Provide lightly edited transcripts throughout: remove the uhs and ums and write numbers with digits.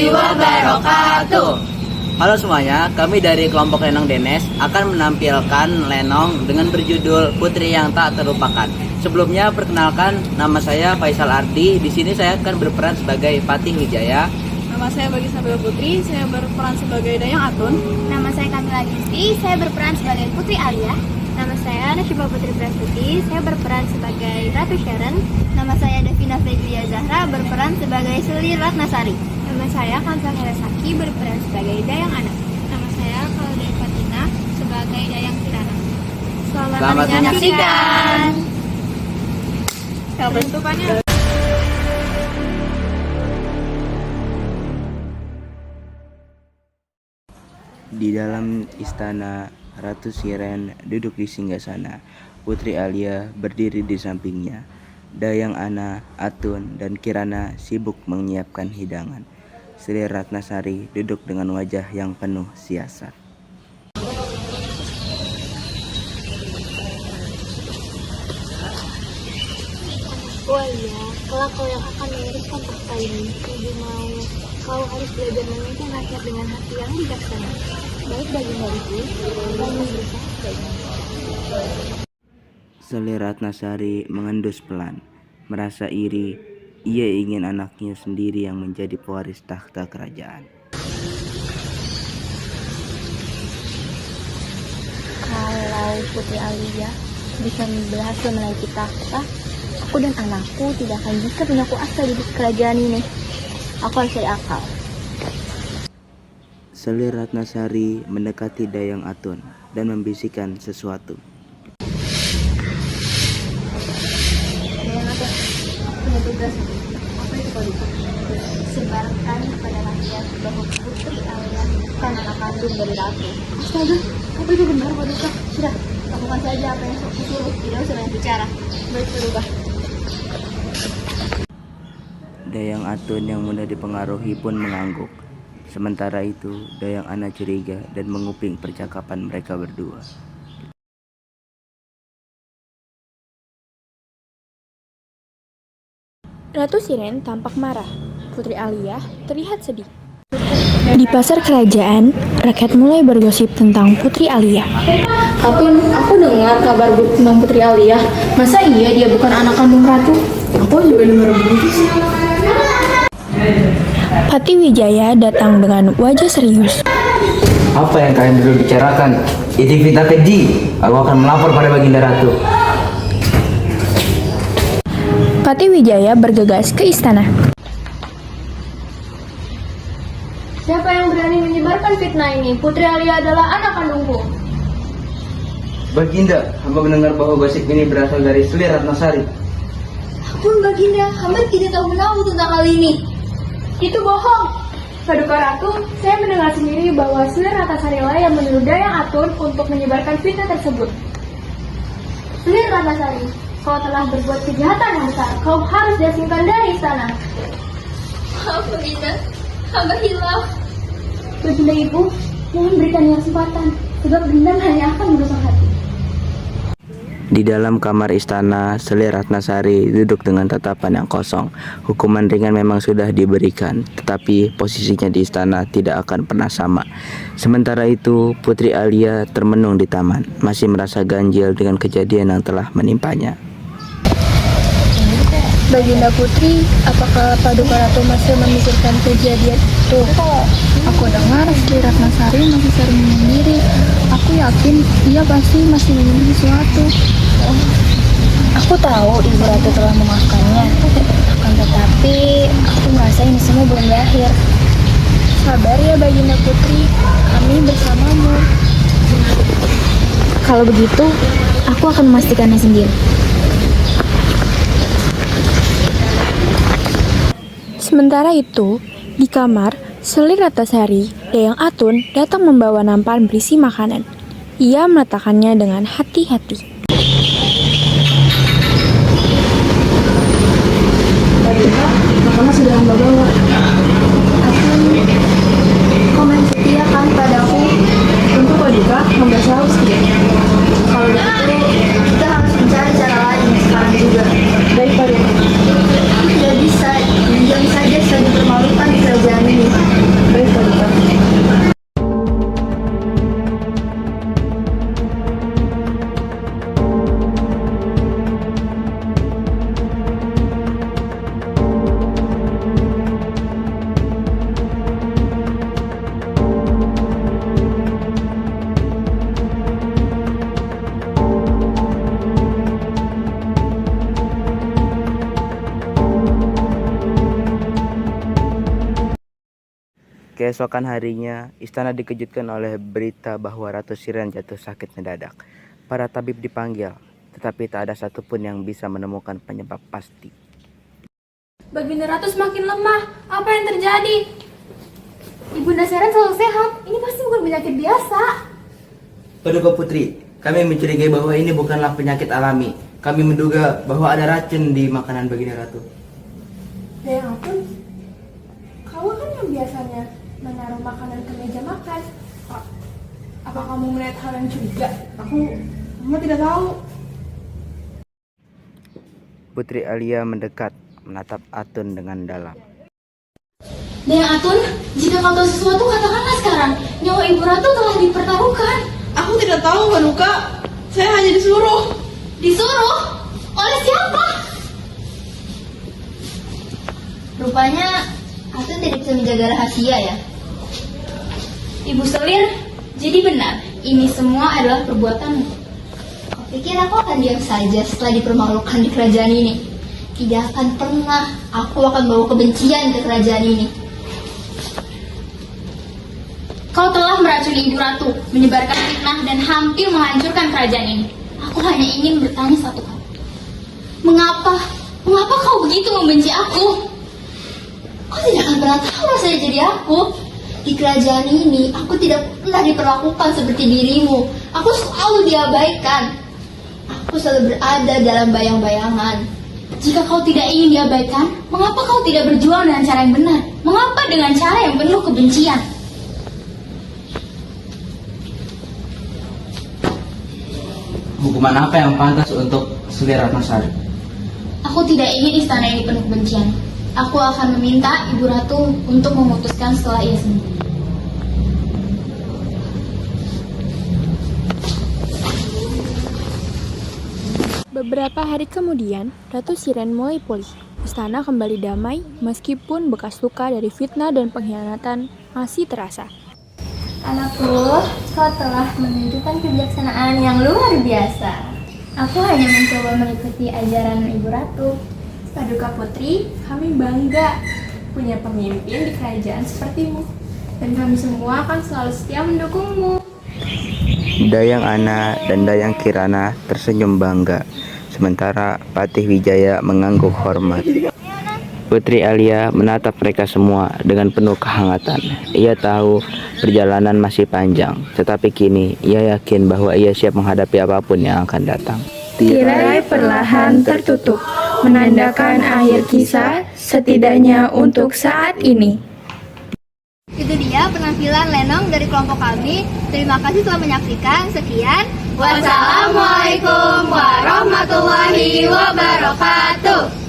warahmatullahi wabarakatuh. Halo semuanya, kami dari kelompok Lenong Denes akan menampilkan lenong dengan berjudul Putri yang Tak Terlupakan. Sebelumnya perkenalkan, nama saya Faisal Ardi. Di sini saya akan berperan sebagai Patih Wijaya. Nama saya Bagi Sabila Putri, saya berperan sebagai Dayang Atun. Nama saya Kamila Gisti, saya berperan sebagai Putri Alia. Nama saya Nasyiba Putri Prastuti, saya berperan sebagai Ratu Sharon. Nama saya Davina Feglia Zahra, berperan sebagai Suli Ratnasari. Nama saya Kansa Heresaki, berperan sebagai Dayang Anak. Nama saya Claudia Fatina, sebagai Dayang Kirana. Selamat menyaksikan. Bentukannya Di dalam istana, Ratu Siren duduk di singgasana. Putri Alia berdiri di sampingnya. Dayang Ana, Atun, dan Kirana sibuk menyiapkan hidangan. Sri Ratnasari duduk dengan wajah yang penuh siasat. Wah ya, kelak kau yang akan meneruskan tahta ini. Ibu mau kau harus belajar memimpin rakyat dengan hati yang bijaksana. Baik bagi hariku, kamu berusaha sebaiknya. Sri Ratnasari mengendus pelan, merasa iri. Ia ingin anaknya sendiri yang menjadi pewaris tahta kerajaan. Kalau Putri Alia bisa berhasil menaiki tahta, aku dan anakku tidak akan bisa punya kuasa di kerajaan ini. Aku harus cari akal. Sri Ratnasari mendekati Dayang Atun dan membisikkan sesuatu. Dayang Atun, aku punya tugas. Apa itu Paduka? Sebarkan kepada rakyat bahwa Putri Alia bukan anak kandung dari Ratu. Astaga, apa itu benar Paduka? Sudah, lakukan saja apa yang aku suruh. Tidak usah banyak bicara. Baik Paduka. Dayang Atun yang mudah dipengaruhi pun mengangguk. Sementara itu, Dayang Ana curiga dan menguping percakapan mereka berdua. Ratu Siren tampak marah. Putri Alia terlihat sedih. Di pasar kerajaan, rakyat mulai bergosip tentang Putri Alia. Atun, aku dengar kabar tentang Putri Alia. Masa iya dia bukan anak kandung ratu? Aku juga dengar begitu sih. Patih Wijaya datang dengan wajah serius. Apa yang kalian dulu bicarakan? Itu fitnah keji. Aku akan melapor pada Baginda Ratu. Patih Wijaya bergegas ke istana. Siapa yang berani menyebarkan fitnah ini? Putri Alia adalah anak kandungku. Baginda, hamba mendengar bahwa gosip ini berasal dari Sri Ratnasari. Ampun Baginda, hamba tidak tahu menahu tentang hal ini. Itu bohong. Paduka Ratu, saya mendengar sendiri bahwa Sri Ratnasari yang menyuruh Dayang Atun untuk menyebarkan fitnah tersebut. Sri Ratnasari, kau telah berbuat kejahatan yang besar. Kau harus diasingkan dari istana. Maaf Baginda, hamba hilaf. Baginda Ibu, mohon berikan kesempatan, sebab dendam hanya akan merusak hati. Di dalam kamar istana, Sri Ratnasari duduk dengan tatapan yang kosong. Hukuman ringan memang sudah diberikan, tetapi posisinya di istana tidak akan pernah sama. Sementara itu, Putri Alia termenung di taman, masih merasa ganjil dengan kejadian yang telah menimpanya. Baginda Putri, apakah Paduka Ratu masih memikirkan kejadian itu? Aku dengar Sri Ratnasari masih sering menyendiri. Aku yakin dia pasti masih menyimpan sesuatu. Aku tahu Ibu Ratu telah memaafkannya. Akan tetapi, aku merasa ini semua belum berakhir. Sabar ya Baginda Putri, kami bersamamu. Kalau begitu, aku akan memastikannya sendiri. Sementara itu, di kamar, Sri Ratnasari, Dayang Atun datang membawa nampan berisi makanan. Ia meletakkannya dengan hati-hati. Baginda, makanan sudah hamba bawa. Atun, kau main setia kan padaku? Tentu Paduka, hamba selalu setia. Kalau begitu, kita harus mencari cara lain sekarang juga. Baik Paduka. Tidak bisa diam saja saya dipermalukan di kerajaan ini. Keesokan harinya, istana dikejutkan oleh berita bahwa Ratu Siren jatuh sakit mendadak. Para tabib dipanggil, tetapi tak ada satupun yang bisa menemukan penyebab pasti. Baginda Ratu semakin lemah. Apa yang terjadi? Ibunda Seren selalu sehat. Ini pasti bukan penyakit biasa. Paduka Putri, kami mencurigai bahwa ini bukanlah penyakit alami. Kami menduga bahwa ada racun di makanan Baginda Ratu. Dayang Atun, kamu kan yang biasanya menaruh makanan ke meja makan. Apa kamu melihat hal yang curiga? Kamu tidak tahu. Putri Alia mendekat, menatap Atun dengan dalam. Dayang Atun, jika kau tahu sesuatu katakanlah sekarang. Nyawa Ibu Ratu telah dipertaruhkan. Aku tidak tahu, Paduka. Saya hanya disuruh. Disuruh? Oleh siapa? Rupanya Atun tidak bisa menjaga rahasia ya. Ibu Selir, jadi benar, ini semua adalah perbuatanmu. Kau pikir aku akan diam saja setelah dipermalukan di kerajaan ini? Tidak akan pernah. Aku akan bawa kebencian ke kerajaan ini. Kau telah meracuni Ibu Ratu, menyebarkan fitnah dan hampir menghancurkan kerajaan ini. Aku hanya ingin bertanya satu hal. Mengapa kau begitu membenci aku? Kau tidak akan pernah tahu rasanya jadi aku. Di kerajaan ini, aku tidak pernah diperlakukan seperti dirimu. Aku selalu diabaikan. Aku selalu berada dalam bayang-bayangan. Jika kau tidak ingin diabaikan, mengapa kau tidak berjuang dengan cara yang benar? Mengapa dengan cara yang penuh kebencian? Hukuman apa yang pantas untuk Suli Ratnasari? Aku tidak ingin istana ini penuh kebencian. Aku akan meminta Ibu Ratu untuk memutuskan setelah ia sembuh. Beberapa hari kemudian, Ratu Siren mulai pulih. Istana kembali damai, meskipun bekas luka dari fitnah dan pengkhianatan masih terasa. Anakku, kau telah menunjukkan kebijaksanaan yang luar biasa. Aku hanya mencoba mengikuti ajaran Ibu Ratu. Paduka Putri, kami bangga punya pemimpin di kerajaan sepertimu. Dan kami semua akan selalu setia mendukungmu. Dayang Ana dan Dayang Kirana tersenyum bangga, sementara Patih Wijaya mengangguk hormat. Putri Alia menatap mereka semua dengan penuh kehangatan. Ia tahu perjalanan masih panjang, tetapi kini ia yakin bahwa ia siap menghadapi apapun yang akan datang. Tirai perlahan tertutup, menandakan akhir kisah, setidaknya untuk saat ini. Itu dia penampilan Lenong dari kelompok kami. Terima kasih telah menyaksikan. Sekian. Wassalamualaikum warahmatullahi wabarakatuh.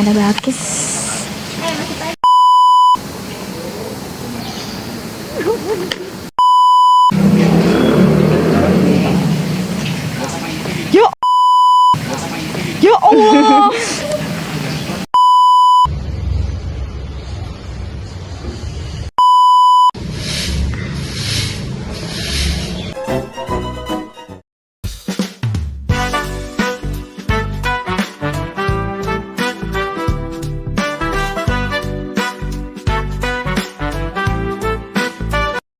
Ada Bakis.